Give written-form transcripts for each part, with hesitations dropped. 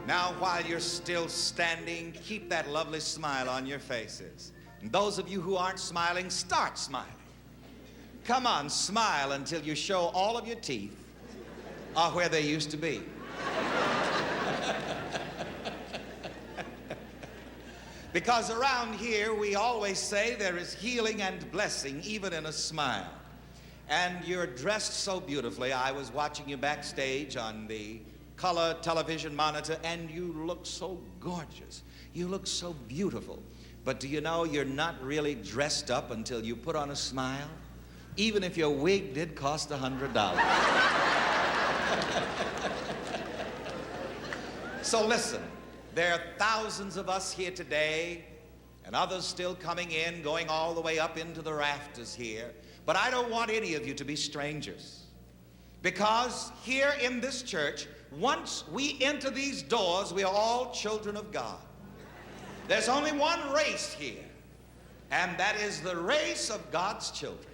Now, while you're still standing, keep that lovely smile on your faces. And those of you who aren't smiling, start smiling. Come on, smile until you show all of your teeth are where they used to be. Because around here, we always say there is healing and blessing even in a smile. And you're dressed so beautifully. I was watching you backstage on the color television monitor, and you look so gorgeous. You look so beautiful. But do you know you're not really dressed up until you put on a smile? Even if your wig did cost $100. So listen, there are thousands of us here today, and others still coming in, going all the way up into the rafters here. But I don't want any of you to be strangers. Because here in this church, once we enter these doors, we are all children of God. There's only one race here, and that is the race of God's children.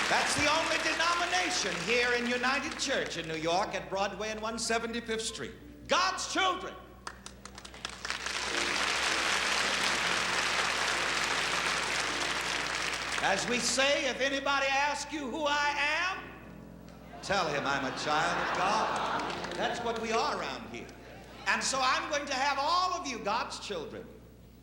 That's the only denomination here in United Church in New York at Broadway and 175th Street. God's children. As we say, if anybody asks you who I am, tell him I'm a child of God. That's what we are around here. And so I'm going to have all of you, God's children,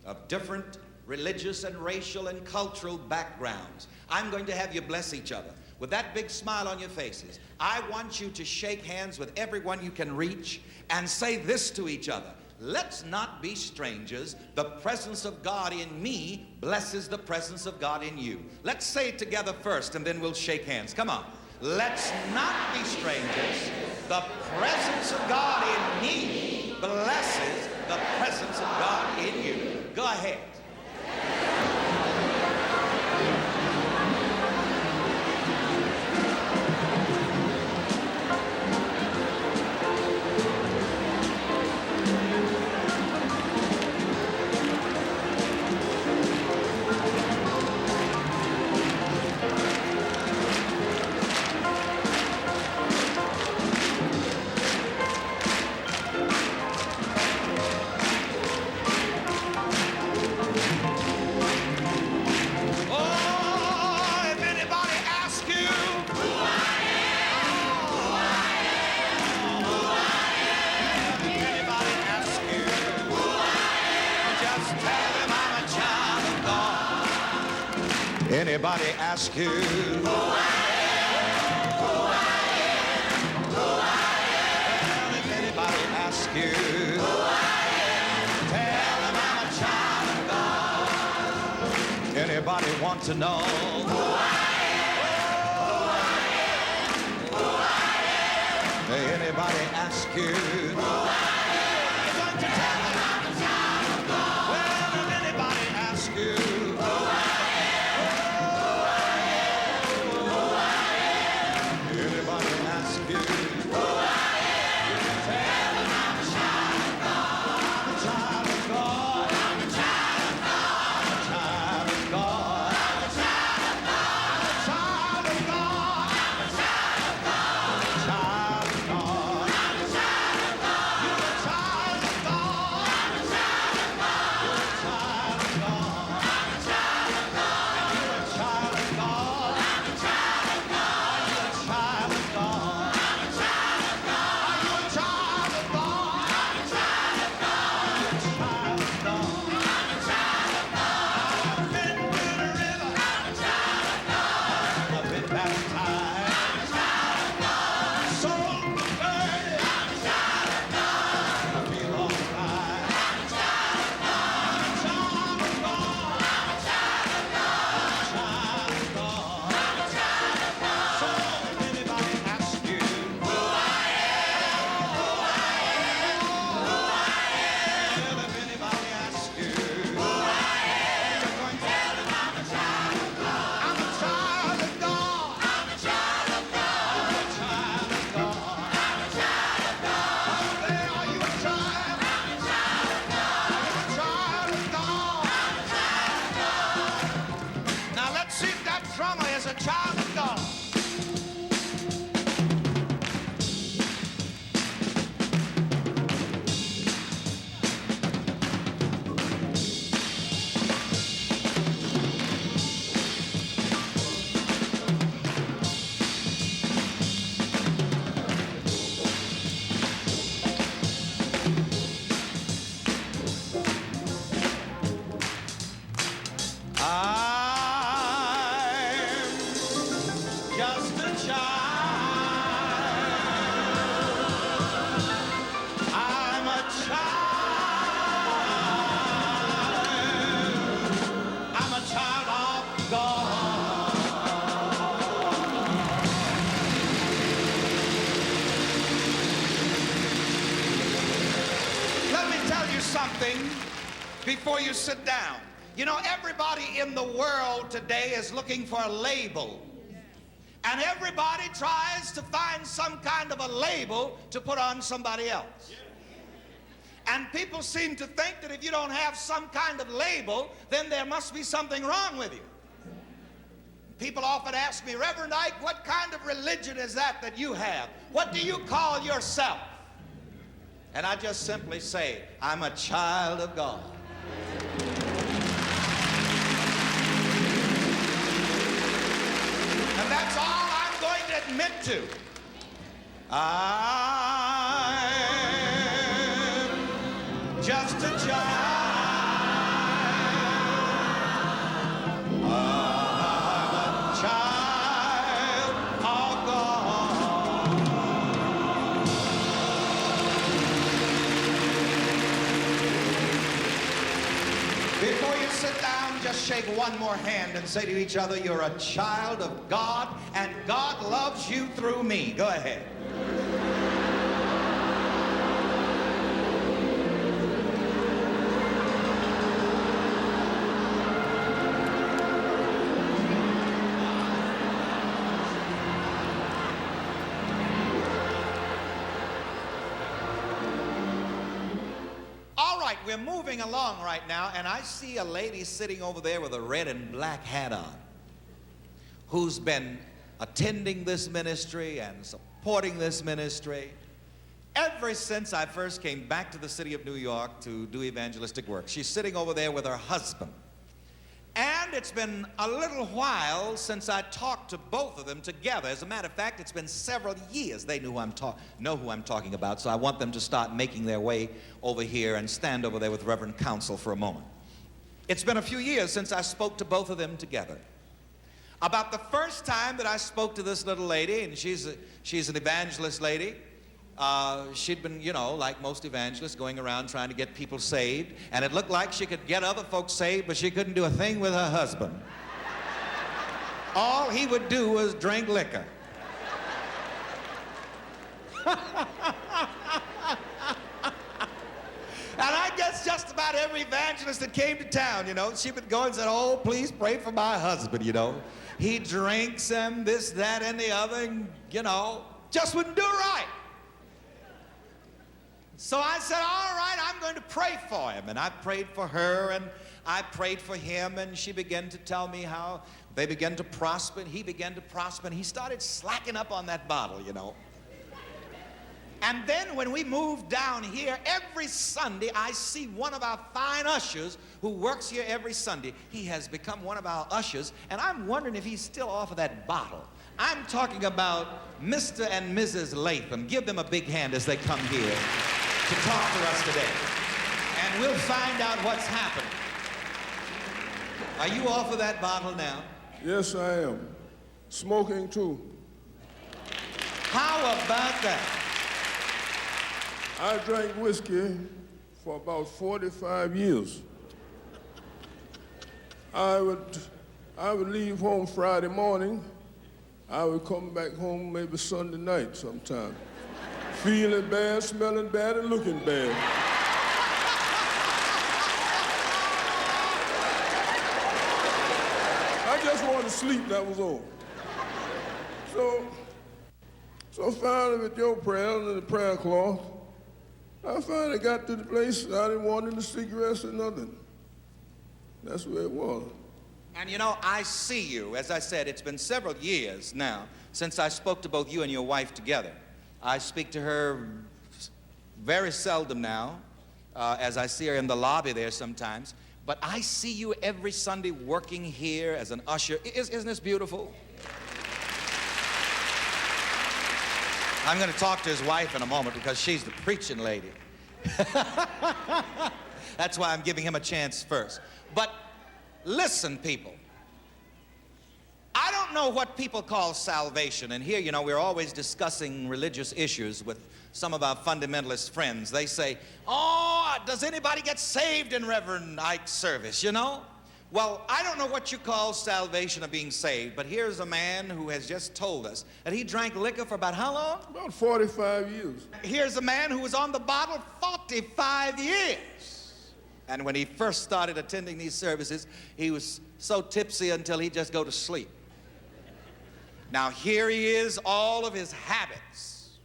of different religious and racial and cultural backgrounds. I'm going to have you bless each other. With that big smile on your faces, I want you to shake hands with everyone you can reach and say this to each other. Let's not be strangers. The presence of God in me blesses the presence of God in you. Let's say it together first, and then we'll shake hands. Come on. Let's not be strangers. The presence of God in me blesses the presence of God in you. Go ahead. Anybody ask you who I am, who I am, who I am? If anybody ask you who I am, tell them I'm a child of God. Anybody want to know who I am, who I am, who I am? Anybody ask you who I am? You're going to tell them I'm a child of God. Well, if anybody ask you I'm a child. I'm a child of God. Let me tell you something before you sit down. You know, everybody in the world today is looking for a label. And everybody tries to find some kind of a label to put on somebody else. And people seem to think that if you don't have some kind of label, then there must be something wrong with you. People often ask me, Reverend Ike, what kind of religion is that you have? What do you call yourself? And I just simply say, I'm a child of God. And that's all I'm going to admit to. I'm just a child. I'm a child of God. Before you sit down, just shake one more hand and say to each other, you're a child of God, and God loves you through me. Go ahead. We're moving along right now, and I see a lady sitting over there with a red and black hat on, who's been attending this ministry and supporting this ministry ever since I first came back to the city of New York to do evangelistic work. She's sitting over there with her husband. And it's been a little while since I talked to both of them together. As a matter of fact, it's been several years. They know who I'm talking about, so I want them to start making their way over here and stand over there with Reverend Counsel for a moment. It's been a few years since I spoke to both of them together. About the first time that I spoke to this little lady, and she's an evangelist lady. She'd been, you know, like most evangelists, going around trying to get people saved, and it looked like she could get other folks saved, but she couldn't do a thing with her husband. All he would do was drink liquor. And I guess just about every evangelist that came to town, you know, she would go and say, oh, please pray for my husband, you know. He drinks and this, that, and the other, and, you know, just wouldn't do right. So I said, all right, I'm going to pray for him. And I prayed for her, and I prayed for him, and she began to tell me how they began to prosper, and he began to prosper, and he started slacking up on that bottle, you know. And then when we moved down here, every Sunday, I see one of our fine ushers who works here every Sunday. He has become one of our ushers, and I'm wondering if he's still off of that bottle. I'm talking about Mr. and Mrs. Latham. Give them a big hand as they come here to talk to us today. And we'll find out what's happening. Are you off of that bottle now? Yes, I am. Smoking too. How about that? I drank whiskey for about 45 years. I would leave home Friday morning. I would come back home maybe Sunday night sometime. Feeling bad, smelling bad, and looking bad. I just wanted to sleep, that was all. So finally, with your prayer and the prayer cloth, I finally got to the place I didn't want any cigarettes or nothing. That's where it was. And you know, I see you. As I said, it's been several years now since I spoke to both you and your wife together. I speak to her very seldom now, as I see her in the lobby there sometimes. But I see you every Sunday working here as an usher. Isn't this beautiful? I'm going to talk to his wife in a moment because she's the preaching lady. That's why I'm giving him a chance first. But listen, people. I don't don't know what people call salvation. And here, you know, we're always discussing religious issues with some of our fundamentalist friends. They say, oh, does anybody get saved in Reverend Ike's service, you know? Well, I don't know what you call salvation or being saved, but here's a man who has just told us that he drank liquor for about how long? About 45 years. Here's a man who was on the bottle 45 years. And when he first started attending these services, he was so tipsy until he'd just go to sleep. Now here he is, all of his habits,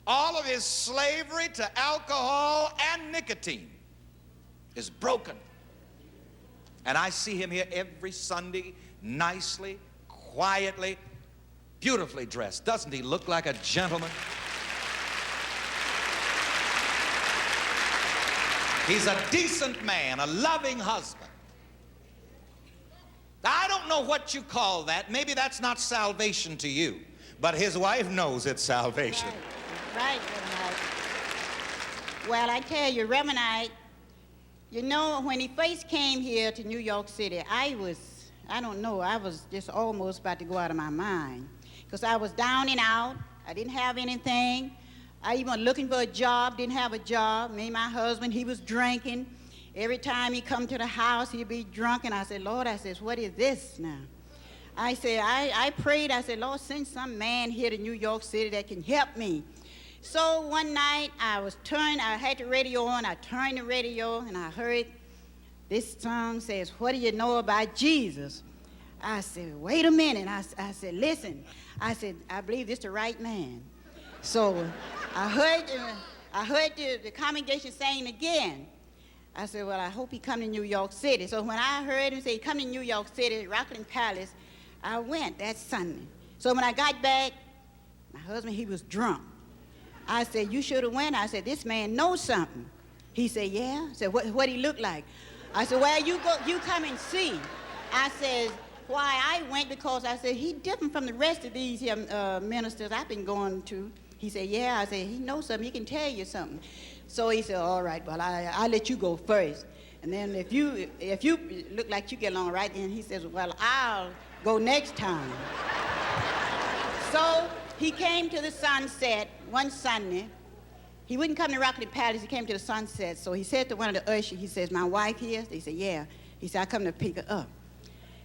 all of his slavery to alcohol and nicotine is broken. And I see him here every Sunday, nicely, quietly, beautifully dressed. Doesn't he look like a gentleman? He's a decent man, a loving husband. I don't know what you call that. Maybe that's not salvation to you, but his wife knows it's salvation. Right, Reverend Ike. Well, I tell you, Reverend Ike, you know, when he first came here to New York City, I was just almost about to go out of my mind. Because I was down and out. I didn't have anything. I even was looking for a job, didn't have a job. Me and my husband, he was drinking. Every time he come to the house, he'd be drunk. And I said, Lord, I said, what is this now? I said, I prayed. I said, Lord, send some man here to New York City that can help me. So one night, I had the radio on, I turned the radio, and I heard this song says, what do you know about Jesus? I said, wait a minute. I said, listen. I said, I believe this is the right man. So I heard the congregation saying again. I said, well, I hope he come to New York City. So when I heard him say, come to New York City, Rockland Palace, I went that Sunday. So when I got back, my husband, he was drunk. I said, you should have went. I said, this man knows something. He said, yeah. I said, what he look like? I said, well, you come and see. I said, why I went because I said, he different from the rest of these ministers I've been going to. He said, yeah. I said, he knows something. He can tell you something. So he said, all right, well, I'll let you go first. And then if you look like you get along right, then he says, well, I'll go next time. So he came to the Sunset one Sunday. He wouldn't come to Rockland Palace. He came to the Sunset. So he said to one of the ushers, he says, my wife here? They said, yeah. He said, I come to pick her up.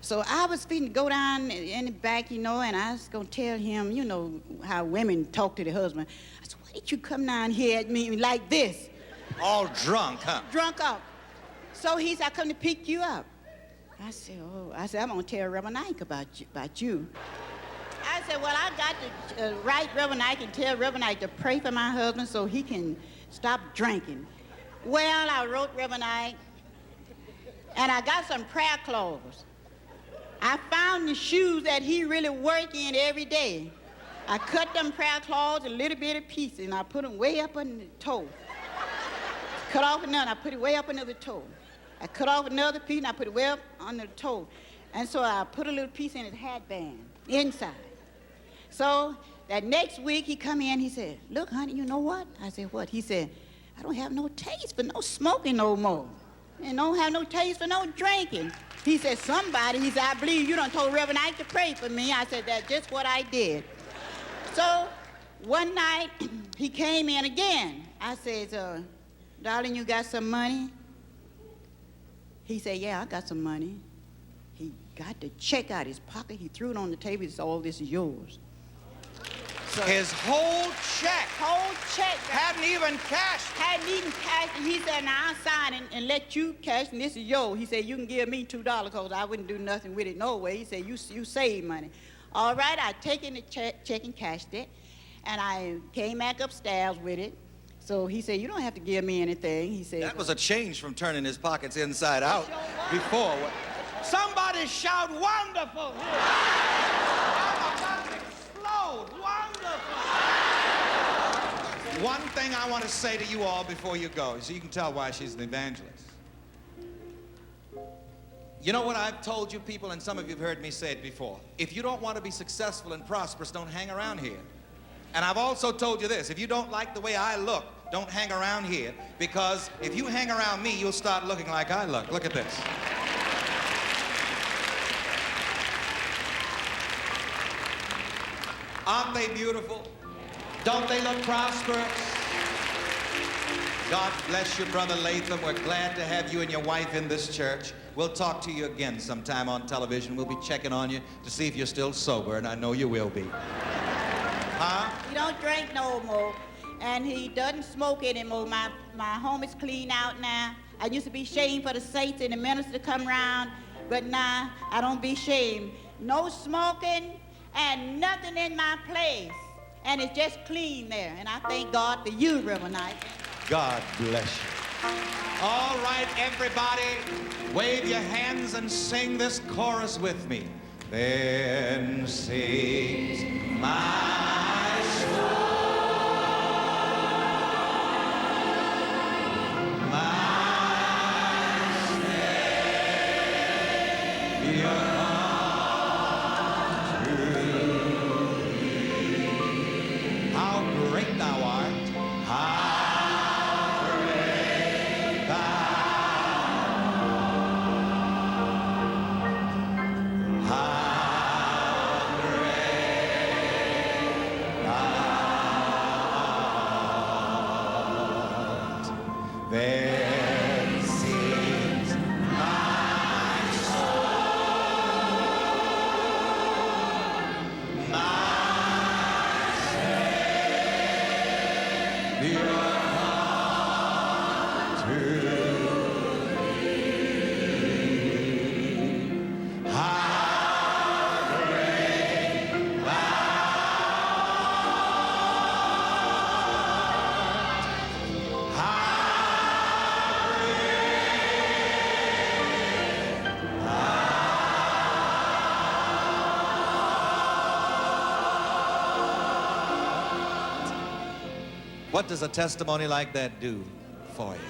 So I was feeling to go down in the back, you know, and I was going to tell him, you know, how women talk to their husband. I said, why did you come down here at me like this? All drunk, huh? Drunk up. So he said, I come to pick you up. I said, I'm going to tell Reverend Ike about you. I said, well, I got to write Reverend Ike and tell Reverend Ike to pray for my husband so he can stop drinking. Well, I wrote Reverend Ike, and I got some prayer clothes. I found the shoes that he really work in every day. I cut them prayer cloths a little bit of pieces, and I put them way up under the toe. Cut off another, I put it way up under the toe. I cut off another piece, and I put it way up under the toe. And so I put a little piece in his hatband, inside. So that next week, he come in, he said, look, honey, you know what? I said, what? He said, I don't have no taste for no smoking no more. And don't have no taste for no drinking. He said, he said, I believe you done told Reverend Ike to pray for me. I said, that's just what I did. So one night, he came in again. I said, darling, you got some money? He said, yeah, I got some money. He got the check out of his pocket. He threw it on the table. He said, all this is yours. So his whole check. Whole check. Hadn't even cashed. Hadn't even cashed. He said, now I'll sign it and let you cash, and this is yours. He said, you can give me $2 because I wouldn't do nothing with it no way. He said, you save money. All right, I taken the check and cashed it, and I came back upstairs with it. So he said, you don't have to give me anything. He said, that was a change from turning his pockets inside out before. Somebody shout, wonderful! I'm about to explode. Wonderful! One thing I want to say to you all before you go, so you can tell why she's an evangelist. You know what I've told you people, and some of you have heard me say it before. If you don't want to be successful and prosperous, don't hang around here. And I've also told you this, if you don't like the way I look, don't hang around here, because if you hang around me, you'll start looking like I look. Look at this. Aren't they beautiful? Don't they look prosperous? God bless you, Brother Latham. We're glad to have you and your wife in this church. We'll talk to you again sometime on television. We'll be checking on you to see if you're still sober, and I know you will be. Huh? He don't drink no more, and he doesn't smoke anymore. My home is clean out now. I used to be ashamed for the saints and the minister to come around, but now I don't be ashamed. No smoking and nothing in my place, and it's just clean there. And I thank God for you, Reverend Knight. God bless you. All right, everybody, wave your hands and sing this chorus with me. Then sings my soul, my Savior unto thee. How great thou art! How then sings my soul, my Savior unto thee. How great thou art! What does a testimony like that do for you?